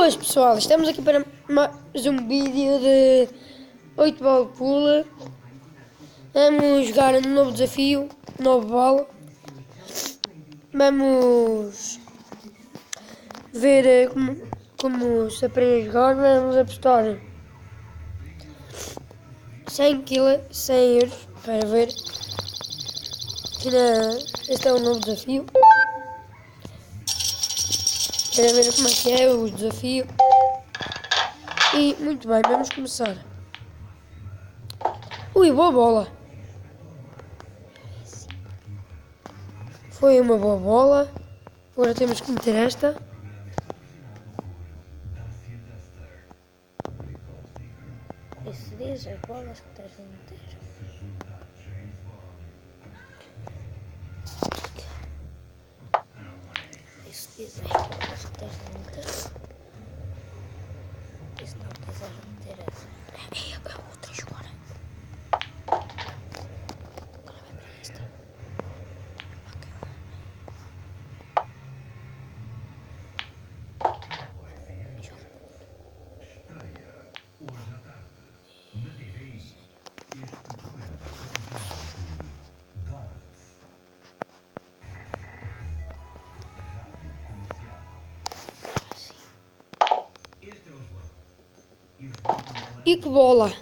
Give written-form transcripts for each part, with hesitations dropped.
Boas pessoal, estamos aqui para mais um vídeo de 8 bola pula. Vamos jogar um novo desafio, 9 bola. Vamos ver como se aprende a jogar. Vamos apostar 100 euros para ver. Este é um novo desafio. Para ver como é que é o desafio. E muito bem, vamos começar. Ui, boa bola. Foi uma boa bola. Agora temos que meter esta. Isso diz as bolas que estás a meter. Isso diz as bolas que estás a meter. Isso não estás a meter essa. É a outra agora. Agora vai para esta. E que bola!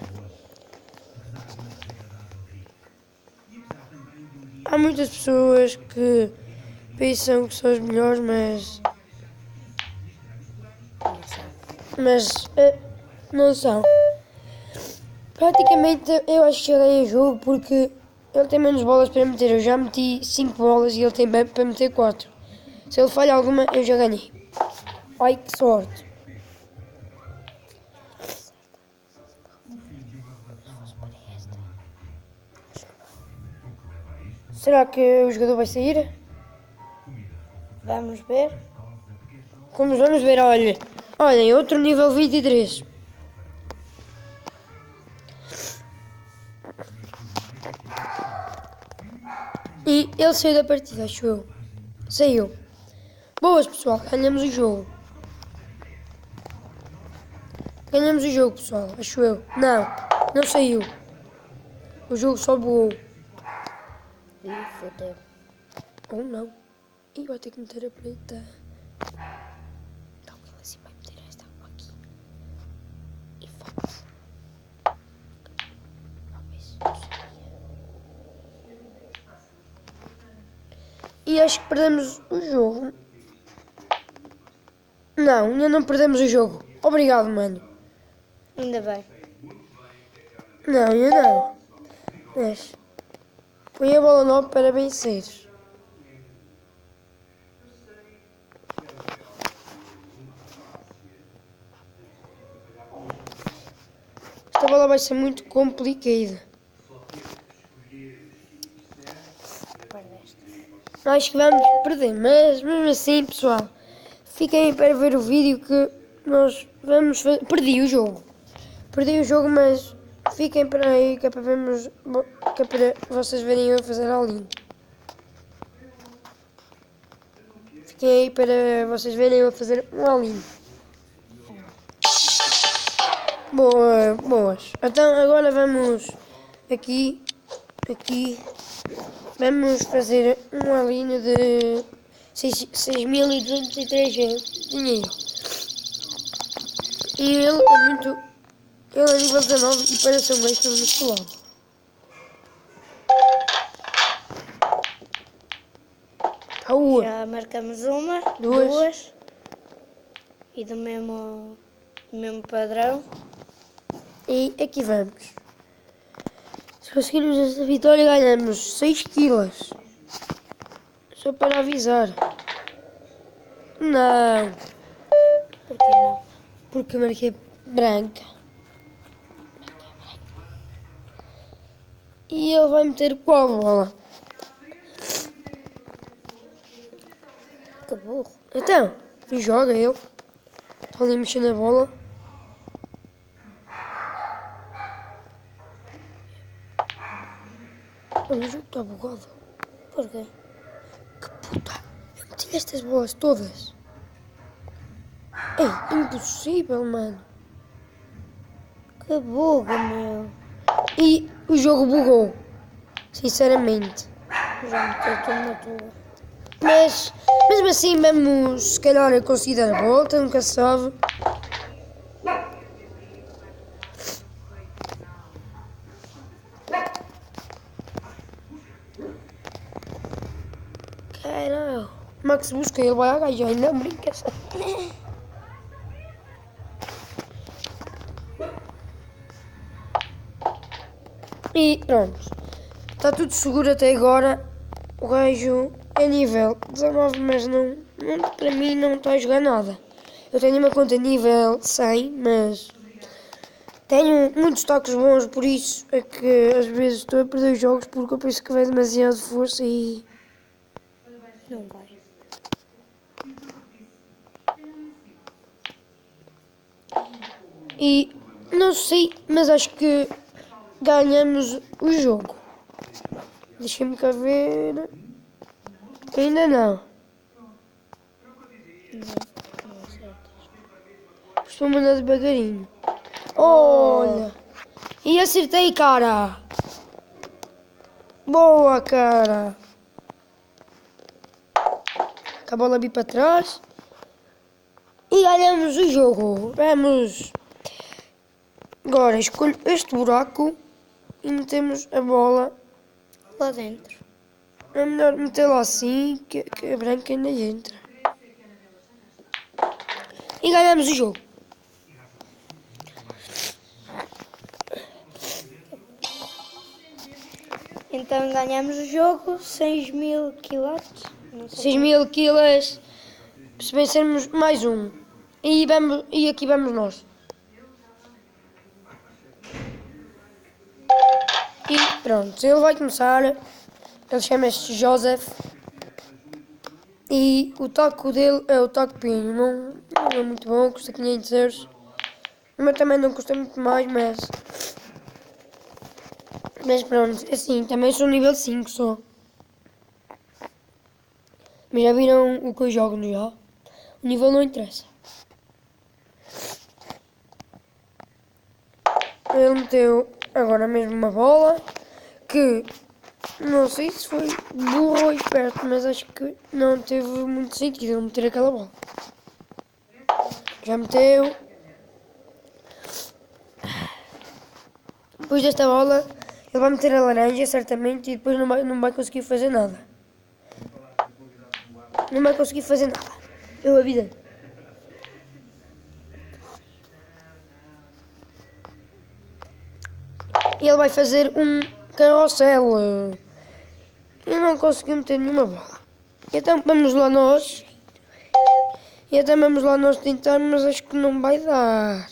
Há muitas pessoas que pensam que são os melhores, mas não são. Praticamente eu acho que já ganhei o jogo porque ele tem menos bolas para meter. Eu já meti 5 bolas e ele tem bem para meter 4. Se ele falha alguma, eu já ganhei. Ai, que sorte! Será que o jogador vai sair? Vamos ver. Vamos ver, olhem, outro nível 23. E ele saiu da partida, acho eu. Saiu. Boas, pessoal, ganhamos o jogo. Ganhamos o jogo, pessoal, acho eu. Não saiu. O jogo só voou. E fodeu. Ou não. E vai ter que meter a preta. Não, ele assim vai meter esta aqui. E foda-se. Talvez. E acho que perdemos o jogo. Não, ainda não perdemos o jogo. Obrigado, mano. Ainda bem. Não, ainda não. Mas põe a bola 9 para vencer. Esta bola vai ser muito complicada. Perdeste. Acho que vamos perder, mas mesmo assim, pessoal, fiquem aí para ver o vídeo que nós vamos fazer. Perdi o jogo, mas fiquem para aí que é para que é para vocês verem eu fazer all-in. Fiquem aí para vocês verem eu fazer um all-in. Boas. Então agora vamos aqui, vamos fazer um all-in de 6.203 dinheiro. E ele é nível 19 e parece um extra muscular. Já marcamos uma, Duas. duas. E do mesmo padrão. E aqui vamos. Se conseguirmos esta vitória ganhamos 6 quilos. Só para avisar. Não, Por que não? porque marquei branca. E ele vai meter qual bola? Que burro. Então, joga ele. Está ali mexendo a bola. Olha, o jogo está bugado. Porquê? Que puta! Eu meti estas bolas todas. Ei, impossível, mano. Que buga, meu. E o jogo bugou. Sinceramente. Já meteu tudo na tua. Mas, mesmo assim, vamos se calhar conseguir dar a volta, nunca se sabe. Caralho. Max busca, ele vai à gaja, ainda brinca. E pronto. Está tudo seguro até agora. O gajo é nível 19, mas não, para mim não está a jogar nada. Eu tenho uma conta nível 100, mas tenho muitos toques bons, por isso é que às vezes estou a perder os jogos porque eu penso que vai demasiado força e... Não vai. E não sei, mas acho que ganhamos o jogo. Deixa-me cá ver. Ainda não. Não acertas. Estou a mandar devagarinho. Olha! E acertei, cara! Boa, cara! Com a bola vir para trás. E ganhamos o jogo. Vamos. Agora escolho este buraco e metemos a bola. Lá dentro. É melhor metê-la assim que a branca ainda entra. E ganhamos o jogo. Então ganhamos o jogo, 6.000 quilates. 6.000 quilos. Se vencermos mais um. E aqui vamos nós. E pronto, ele vai começar. Ele chama-se Joseph. E o taco dele é o taco pinho. Não é muito bom, custa 500 euros. Mas também não custa muito mais, mas pronto, assim, também sou nível 5 só. Mas já viram o que eu jogo no já? O nível não interessa. Ele meteu agora mesmo uma bola que não sei se foi burro ou esperto, mas acho que não teve muito sentido ele meter aquela bola. Já meteu. Depois desta bola, ele vai meter a laranja certamente e depois não vai conseguir fazer nada. Não vai conseguir fazer nada. Eu avisei. E ele vai fazer um carrossel. E não conseguiu meter nenhuma bola. Então vamos lá nós. E até vamos lá nós tentar, mas acho que não vai dar.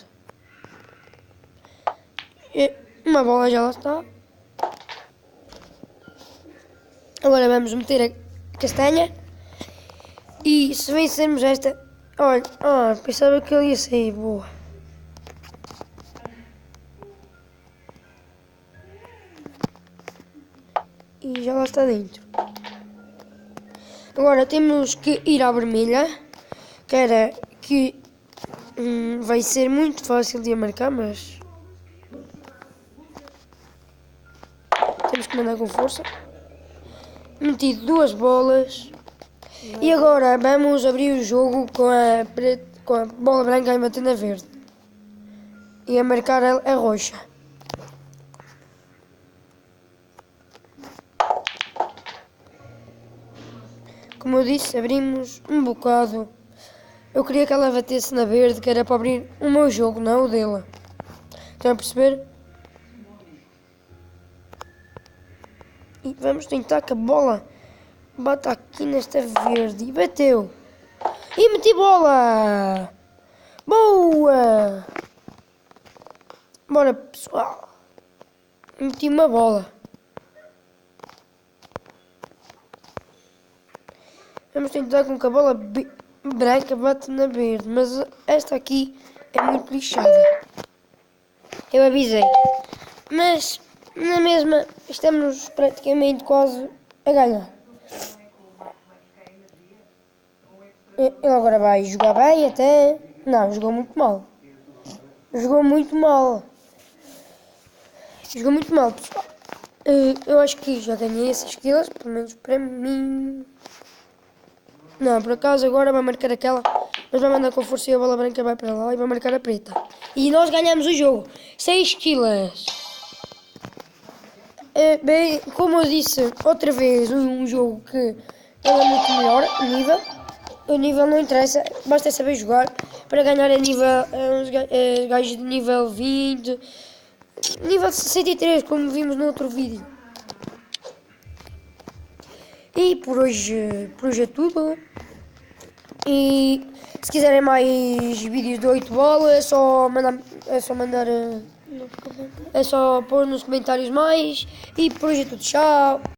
E uma bola já lá está. Agora vamos meter a castanha. E se vencermos esta... Olha, pensava que ele ia sair. Boa. E já lá está dentro. Agora temos que ir à vermelha. Que era que vai ser muito fácil de a marcar, mas... Temos que mandar com força. Meti 2 bolas. E agora vamos abrir o jogo com a bola branca e bater na verde. E a marcar a roxa. Como eu disse, abrimos um bocado. Eu queria que ela batesse na verde, que era para abrir o meu jogo, não o dela. Estão a perceber? E vamos tentar que a bola bata aqui nesta verde. E bateu. E meti bola! Boa! Bora, pessoal. Meti uma bola. Vamos tentar com que a bola branca bate na verde. Mas esta aqui é muito lixada. Eu avisei. Mas, na mesma, estamos praticamente quase a ganhar. Ele agora vai jogar bem até. Não, jogou muito mal. Jogou muito mal. Jogou muito mal, pessoal. Eu acho que já ganhei esses kills, pelo menos para mim. Não, por acaso agora vai marcar aquela, mas vai mandar com força e a bola branca vai para lá e vai marcar a preta. E nós ganhamos o jogo. 6 kills. Bem, como eu disse outra vez, um jogo que ele é muito melhor, o nível não interessa, basta saber jogar para ganhar a nível, uns gajos de nível 20, nível 63, como vimos no outro vídeo. E por hoje é tudo. E se quiserem mais vídeos de 8 bolas, é só pôr nos comentários mais. E por hoje é tudo, tchau.